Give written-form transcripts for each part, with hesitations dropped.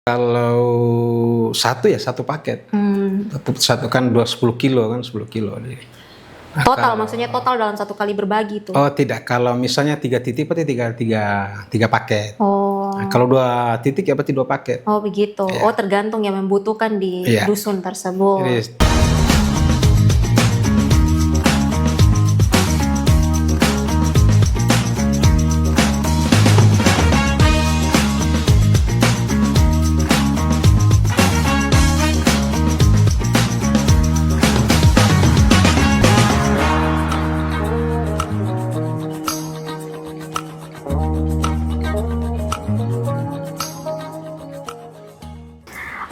Kalau satu paket. Satu kan 10 kilo kan 10 kilo. Total maksudnya total dalam satu kali berbagi tuh. Oh tidak, kalau misalnya 3 titik berarti tiga paket. Oh. Nah, kalau 2 titik ya berarti 2 paket. Oh begitu. Ya. Oh tergantung yang membutuhkan di dusun tersebut. Jadi,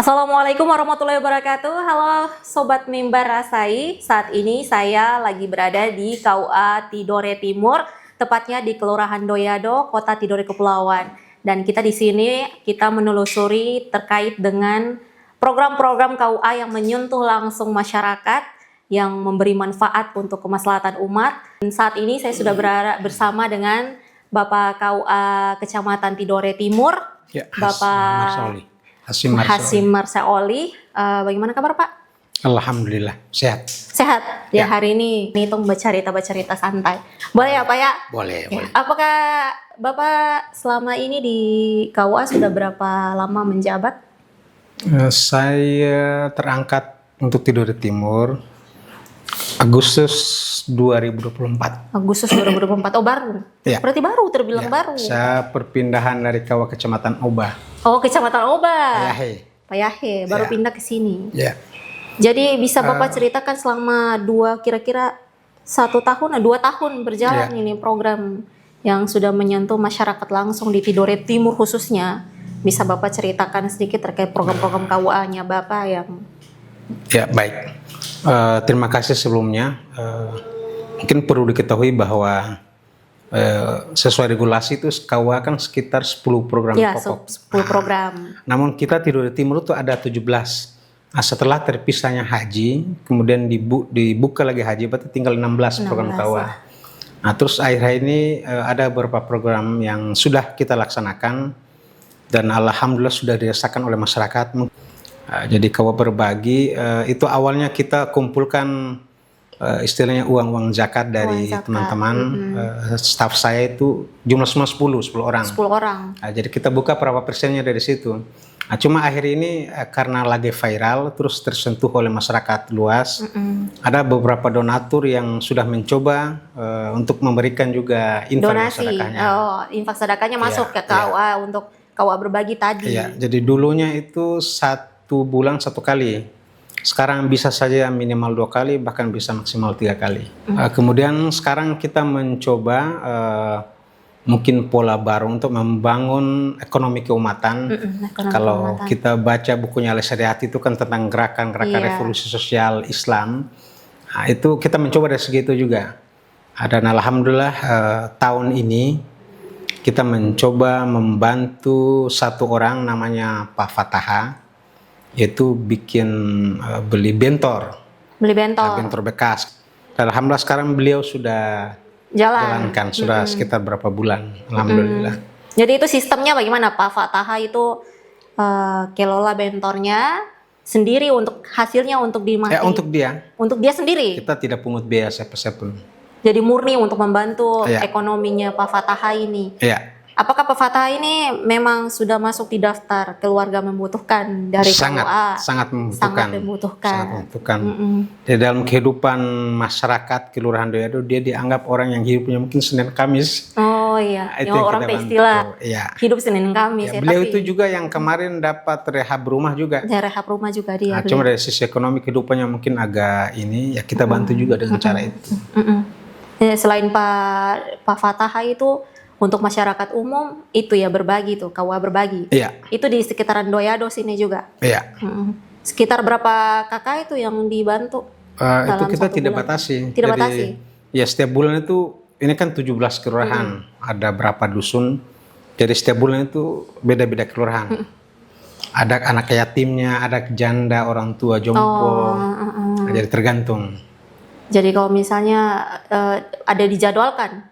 Assalamualaikum warahmatullahi wabarakatuh. Halo Sobat Mimbar Rasai. Saat ini saya lagi berada di KUA Tidore Timur, tepatnya di Kelurahan Doyado, Kota Tidore Kepulauan. Dan kita di sini kita menelusuri terkait dengan program-program KUA yang menyentuh langsung masyarakat, yang memberi manfaat untuk kemaslahatan umat. Dan saat ini saya sudah berada bersama dengan Bapak KUA Kecamatan Tidore Timur, ya, Bapak Hasim Marsaoli. Bagaimana kabar Pak? Alhamdulillah sehat. Sehat. Ya, hari ini hitung bercerita santai. Boleh ya Pak ya? Boleh, Ya. boleh. Apakah Bapak selama ini di KUA sudah berapa lama menjabat? Saya terangkat untuk Tidore Timur Agustus 2024. Agustus 2024. Oh baru? Ya. Berarti baru, terbilang Ya, baru. saya perpindahan dari KUA Kecamatan Oba. Oh, Kecamatan Oba. Pak Yahe, baru Ya. pindah ke sini. Ya. Jadi bisa Bapak ceritakan selama kira-kira 2 tahun berjalan ini program yang sudah menyentuh masyarakat langsung di Tidore Timur khususnya. Bisa Bapak ceritakan sedikit terkait program-program KUA-nya Bapak yang... Ya, baik. Terima kasih sebelumnya. Mungkin perlu diketahui bahwa sesuai regulasi itu KUA kan sekitar 10 program pokok. 10 program. Namun kita Tidore Timur itu ada 17. Nah, setelah terpisahnya haji, kemudian dibuka lagi haji, berarti tinggal 16 program KUA. Nah, terus akhir-akhir ini ada beberapa program yang sudah kita laksanakan dan alhamdulillah sudah dirasakan oleh masyarakat. Jadi KUA berbagi itu awalnya kita kumpulkan istilahnya uang zakat dari teman-teman. Staf saya itu jumlah semua 10 orang. 10 orang. Nah, jadi kita buka berapa persennya dari situ. Nah, cuma akhir ini karena lagi viral terus tersentuh oleh masyarakat luas. Ada beberapa donatur yang sudah mencoba untuk memberikan juga infak sedekahnya. Oh, infak sedekahnya masuk ke KUA untuk KUA berbagi tadi. Iya, jadi dulunya itu 1 bulan 1 kali. Sekarang bisa saja minimal 2 kali, bahkan bisa maksimal 3 kali. Kemudian sekarang kita mencoba mungkin pola baru untuk membangun ekonomi keumatan. Kalau kita baca bukunya Al-Syariat itu kan tentang gerakan-gerakan revolusi sosial Islam. Nah, itu kita mencoba dari segitu juga. Dan alhamdulillah tahun ini kita mencoba membantu 1 orang namanya Pak Fataha, yaitu bikin beli bentor. Bentor bekas. Dan alhamdulillah sekarang beliau sudah jalankan sudah sekitar berapa bulan, alhamdulillah. Jadi itu sistemnya bagaimana Pak Fataha itu kelola bentornya sendiri untuk hasilnya untuk dimakai? Untuk dia. Untuk dia sendiri. Kita tidak pungut biaya siapa-siapa. Jadi murni untuk membantu ekonominya Pak Fataha ini. Iya. Apakah Pak Fataha ini memang sudah masuk di daftar keluarga membutuhkan dari KUA? Sangat membutuhkan. Di dalam kehidupan masyarakat Kelurahan Doyado, dia dianggap orang yang hidupnya mungkin Senin Kamis. Oh iya, itu orang istilah hidup Senin Kamis. Beliau itu juga yang kemarin dapat rehab rumah juga. Rehab rumah juga dia. Cuma dari sisi ekonomi kehidupannya mungkin agak ini, ya kita bantu juga dengan cara itu. Selain Pak Fataha itu, untuk masyarakat umum itu ya berbagi tuh, KUA berbagi. Iya. Itu di sekitaran Doyado sini juga. Iya. Sekitar berapa kakak itu yang dibantu? Itu kita tidak batasi. Tidak batasi. Ya setiap bulan itu ini kan 17 kelurahan, ada berapa dusun. Jadi setiap bulan itu beda-beda kelurahan. Ada anak yatimnya, ada janda, orang tua jompo. Jadi tergantung. Jadi kalau misalnya ada dijadwalkan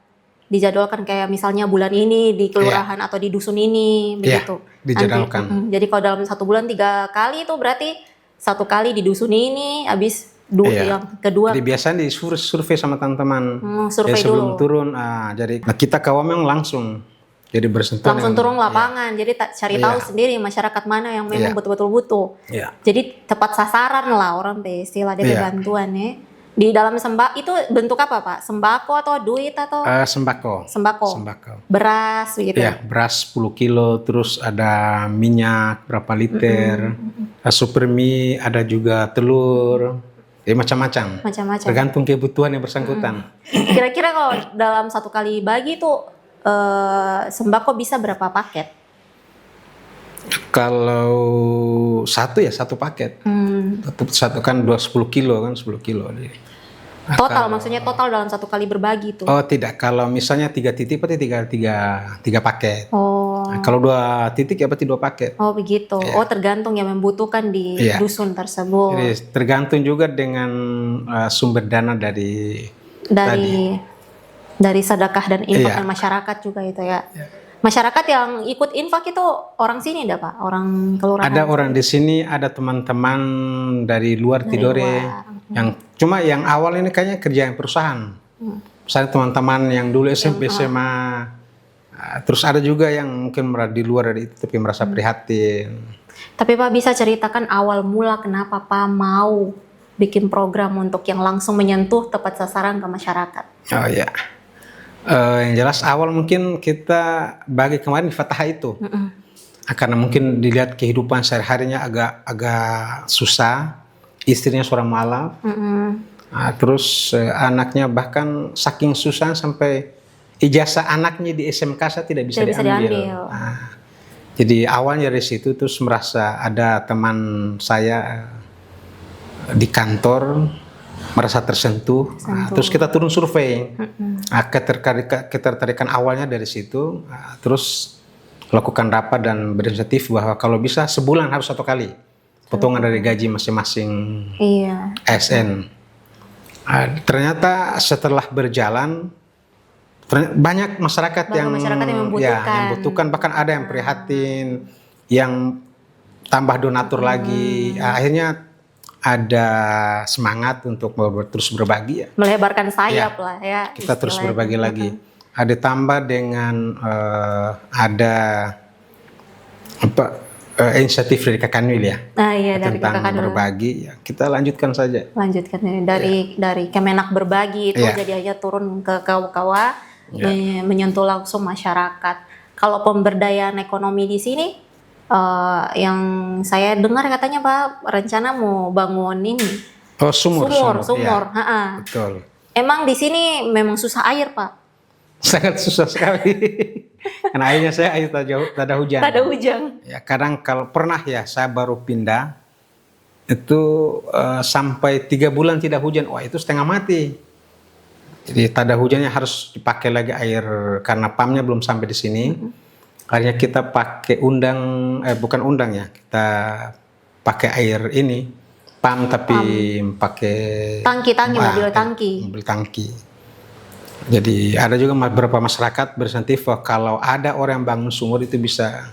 kayak misalnya bulan ini di kelurahan atau di dusun ini begitu. dijadwalkan. Jadi kalau dalam 1 bulan 3 kali itu berarti 1 kali di dusun ini, habis Iya. yang kedua Jadi biasanya di survei sama teman-teman. survei Jadi sebelum dulu. turun, jadi kita kawan memang langsung. Jadi bersentuhan. Langsung turun Iya. lapangan, jadi cari tahu sendiri masyarakat mana yang memang Iya. betul-betul butuh. Iya. Jadi tepat sasaran lah orang istilah DP Iya. bantuan ya. Di dalam sembako itu bentuk apa Pak? Sembako atau duit atau Sembako. sembako? Sembako. Beras gitu. Iya, beras 10 kilo, terus ada minyak berapa liter, super mie, ada juga telur, macam-macam. Macam-macam. Tergantung kebutuhan yang bersangkutan. Kira-kira kalau dalam 1 kali bagi tuh sembako bisa berapa paket? Kalau satu paket. Satu kan 10 kilo kan 10 kilo. Total maksudnya total dalam 1 kali berbagi tuh. Oh tidak, kalau misalnya 3 titik berarti tiga paket. Oh. Nah, kalau 2 titik ya berarti 2 paket. Oh begitu. Iya. Oh tergantung yang membutuhkan di Iya. dusun tersebut. Jadi tergantung juga dengan sumber dana dari sedekah dan infak Iya. dan masyarakat juga itu ya. Masyarakat yang ikut infak itu orang sini enggak Pak? Orang kelurahan? Ada orang di sini, ada teman-teman dari luar Tidore yang cuma yang awal ini kayaknya kerja yang perusahaan. Misalnya teman-teman yang dulu SMP SMA, terus ada juga yang mungkin di luar dari itu tapi merasa prihatin. Tapi Pak bisa ceritakan awal mula kenapa Pak mau bikin program untuk yang langsung menyentuh tepat sasaran ke masyarakat? Oh ya. Yang jelas awal mungkin kita bagi kemarin di Fatah itu, karena mungkin dilihat kehidupan sehari-harinya agak susah, istrinya seorang malaf, terus anaknya bahkan saking susah sampai ijazah anaknya di SMK saya tidak bisa diambil. Jadi awalnya dari situ terus merasa ada teman saya di kantor merasa tersentuh. Terus kita turun survei. Ketertarikan awalnya dari situ, terus lakukan rapat dan berinisiatif bahwa kalau bisa sebulan harus 1 kali potongan dari gaji masing-masing ASN. Ternyata setelah berjalan banyak masyarakat yang membutuhkan, bahkan ada yang prihatin, yang tambah donatur lagi. Akhirnya ada semangat untuk terus berbagi ya. Melebarkan sayap lah ya. Kita terus berbagi lagi. Ada tambah dengan ada inisiatif dari Kakanwil ya. Dari tentang berbagi ya. Kita lanjutkan saja. Lanjutkan dari Kemenak berbagi itu jadi aja turun ke kawa-kawa menyentuh langsung masyarakat. Kalau pemberdayaan ekonomi di sini yang saya dengar katanya Pak rencana mau bangun ini sumur. Ya, betul. Emang di sini memang susah air Pak? Sangat susah sekali. Karena airnya air tak ada hujan. Tak ada hujan. Ya kadang kalau pernah ya saya baru pindah itu sampai 3 bulan tidak hujan, wah itu setengah mati. Jadi tak ada hujannya harus dipakai lagi air karena pumpnya belum sampai di sini. Akhirnya kita pakai bukan undang ya, kita pakai air ini pump tapi pakai mobil tangki. Jadi ada juga beberapa masyarakat berinisiatif kalau ada orang yang bangun sumur itu bisa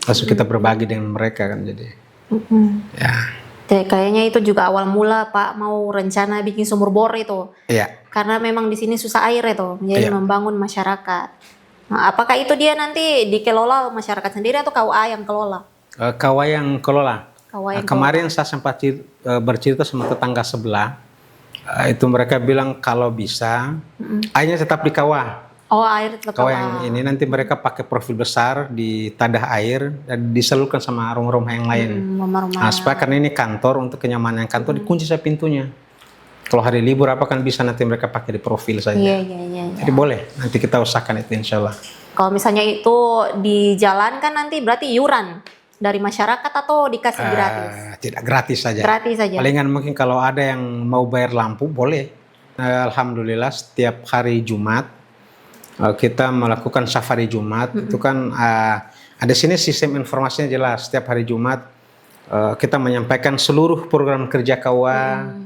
langsung kita berbagi dengan mereka kan jadi. Ya. Kayaknya itu juga awal mula Pak mau rencana bikin sumur bor itu. Iya. Karena memang di sini susah air itu, jadi membangun masyarakat. Nah, apakah itu dia nanti dikelola masyarakat sendiri atau KUA yang kelola? KUA yang kelola. Kemarin saya sempat bercerita sama tetangga sebelah, itu mereka bilang kalau bisa airnya tetap di KUA. Oh air tetap KUA yang ini nanti mereka pakai profil besar di tadah air dan disalurkan sama rumah-rumah yang lain. Nah, supaya karena ini kantor untuk kenyamanan kantor dikunci saja pintunya. Kalau hari libur apa kan bisa nanti mereka pakai di profil saja. Iya. Jadi boleh, nanti kita usahakan itu insya Allah. Kalau misalnya itu dijalankan nanti berarti iuran dari masyarakat atau dikasih gratis? Tidak, gratis saja. Gratis saja. Palingan mungkin kalau ada yang mau bayar lampu boleh. Alhamdulillah setiap hari Jumat kita melakukan safari Jumat. Itu kan ada sini sistem informasinya jelas. Setiap hari Jumat kita menyampaikan seluruh program kerja KUA.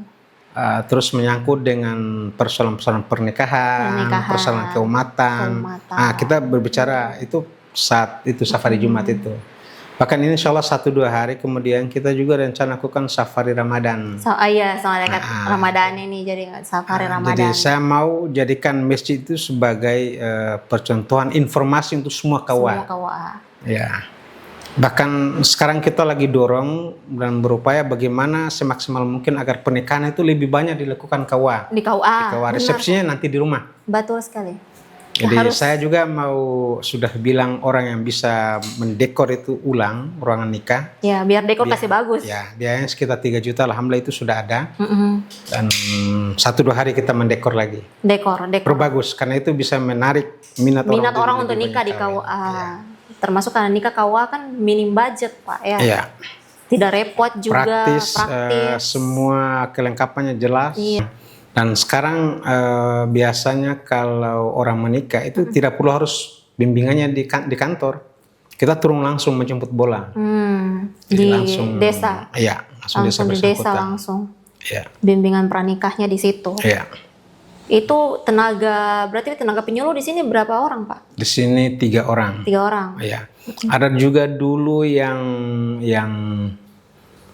Terus menyangkut dengan persoalan-persoalan pernikahan, persoalan keumatan. Nah, kita berbicara itu saat itu safari Jumat itu. Bahkan ini insya Allah 1-2 hari kemudian kita juga rencana lakukan safari Ramadan. Iya, sama dekat Ramadan ini jadi safari Ramadan. Jadi saya mau jadikan masjid itu sebagai percontohan informasi untuk semua Semua KUA. KUA. Ya. Bahkan sekarang kita lagi dorong dan berupaya bagaimana semaksimal mungkin agar pernikahan itu lebih banyak dilakukan KUA. Di KUA. Di KUA, resepsinya nanti di rumah. Betul sekali. Jadi saya juga sudah bilang orang yang bisa mendekor itu ulang ruangan nikah. Ya, biar dekor kasih bagus. Ya, biayanya sekitar 3 juta, alhamdulillah itu sudah ada. Mm-mm. Dan 1-2 hari kita mendekor lagi. Dekor. Perbagus, karena itu bisa menarik minat orang untuk nikah di KUA. Ya. Termasuk karena nikah KUA kan minim budget, Pak, ya. Iya. Tidak repot juga, Praktis. praktis. Semua kelengkapannya jelas. Iya. Dan sekarang biasanya kalau orang menikah itu tidak perlu harus bimbingannya di kantor. Kita turun langsung menjemput bola. Jadi Di langsung, desa. Iya, langsung Di desa bersangkutan. langsung. Iya. Bimbingan pranikahnya di situ. Iya. Itu berarti tenaga penyuluh di sini berapa orang, Pak? Di sini 3 orang. 3 orang. Iya. Ada juga dulu yang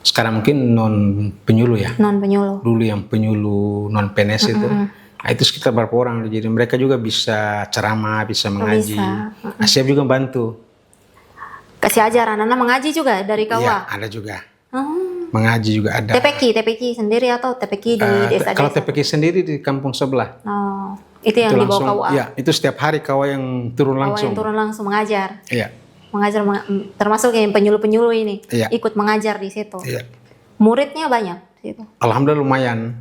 sekarang mungkin non penyuluh ya. Non penyuluh. Dulu yang penyuluh non PNS itu. Nah, itu sekitar berapa orang. Jadi mereka juga bisa ceramah, bisa mengaji. Bisa. Nah, siap juga bantu. Kasih ajaran anak mengaji juga dari KUA. Iya, ada juga. Hmm. Mengaji juga ada. TPQ sendiri atau TPQ di desa-desa? Kalau TPQ sendiri di kampung sebelah. Oh, itu yang dibawa langsung, KUA. Iya, itu setiap hari KUA yang turun KUA langsung. yang turun langsung mengajar. Iya. Mengajar termasuk yang penyuluh-penyuluh ini. Iya. Ikut mengajar di situ. Iya. Muridnya banyak di situ. Alhamdulillah lumayan.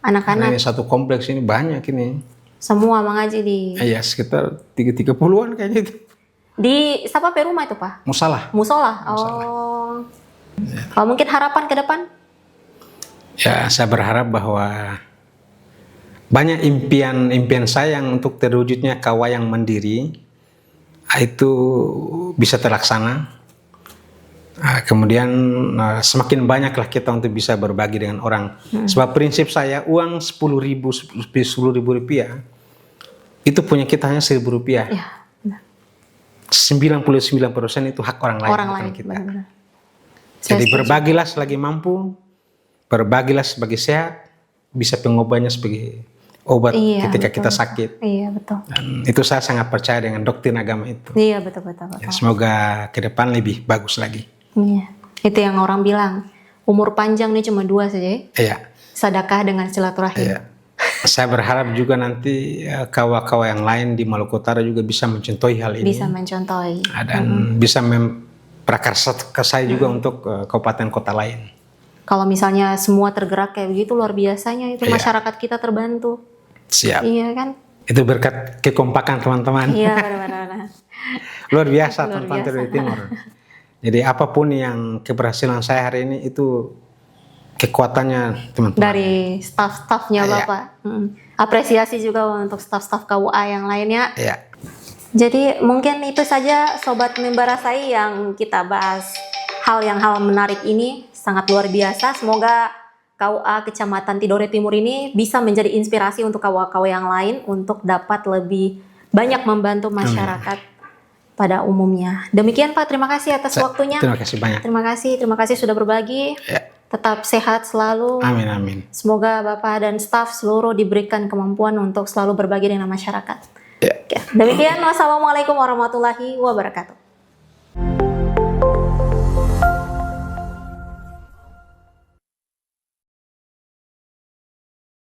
Karena Anak-anak ini satu kompleks ini banyak ini. semua mengaji di Iya, sekitar 30-an kayaknya itu. di siapa rumah itu, Pak? Musalah. Musola. Oh. Kalau mungkin harapan ke depan? Ya, saya berharap bahwa banyak impian saya yang untuk terwujudnya KUA yang mandiri itu bisa terlaksana. Kemudian semakin banyaklah kita untuk bisa berbagi dengan orang. Sebab prinsip saya uang 10.000 rupiah itu punya kita hanya 1.000 rupiah. Ya, benar. 99% itu hak orang lain, Orang bukan lain, kita. benar-benar. Jadi berbagilah selagi mampu, berbagilah sebagai sehat, bisa pengobatnya sebagai obat ketika betul, kita sakit. Iya, betul. Dan itu saya sangat percaya dengan doktrin agama itu. Iya, betul. Ya, semoga ke depan lebih bagus lagi. Iya. Itu yang orang bilang, umur panjang nih cuma 2 saja ya. Iya. Sedekah dengan silaturahim. Iya. Saya berharap juga nanti kawan-kawan yang lain di Maluku Utara juga bisa mencontohi hal ini. Bisa mencontohi. Dan bisa memprakarsa saya juga untuk kabupaten kota lain. Kalau misalnya semua tergerak kayak begitu, luar biasanya itu masyarakat kita terbantu. Siap. Iya kan? Itu berkat kekompakan teman-teman. Iya, benar-benar. Luar biasa teman-teman dari Timur. Jadi apapun yang keberhasilan saya hari ini itu kekuatannya teman-teman. Dari staf-stafnya Bapak. Apresiasi juga untuk staf-staf KUA yang lainnya. Iya. Jadi mungkin itu saja Sobat Mimbar Rasai yang kita bahas hal menarik ini. Sangat luar biasa. Semoga KUA Kecamatan Tidore Timur ini bisa menjadi inspirasi untuk KUA-KUA yang lain untuk dapat lebih banyak membantu masyarakat pada umumnya. Demikian Pak, terima kasih atas waktunya. Terima kasih banyak. Terima kasih sudah berbagi. Ya. Tetap sehat selalu. Amin, amin. Semoga Bapak dan staf seluruh diberikan kemampuan untuk selalu berbagi dengan masyarakat. Ya. Oke. Demikian, wassalamualaikum warahmatullahi wabarakatuh.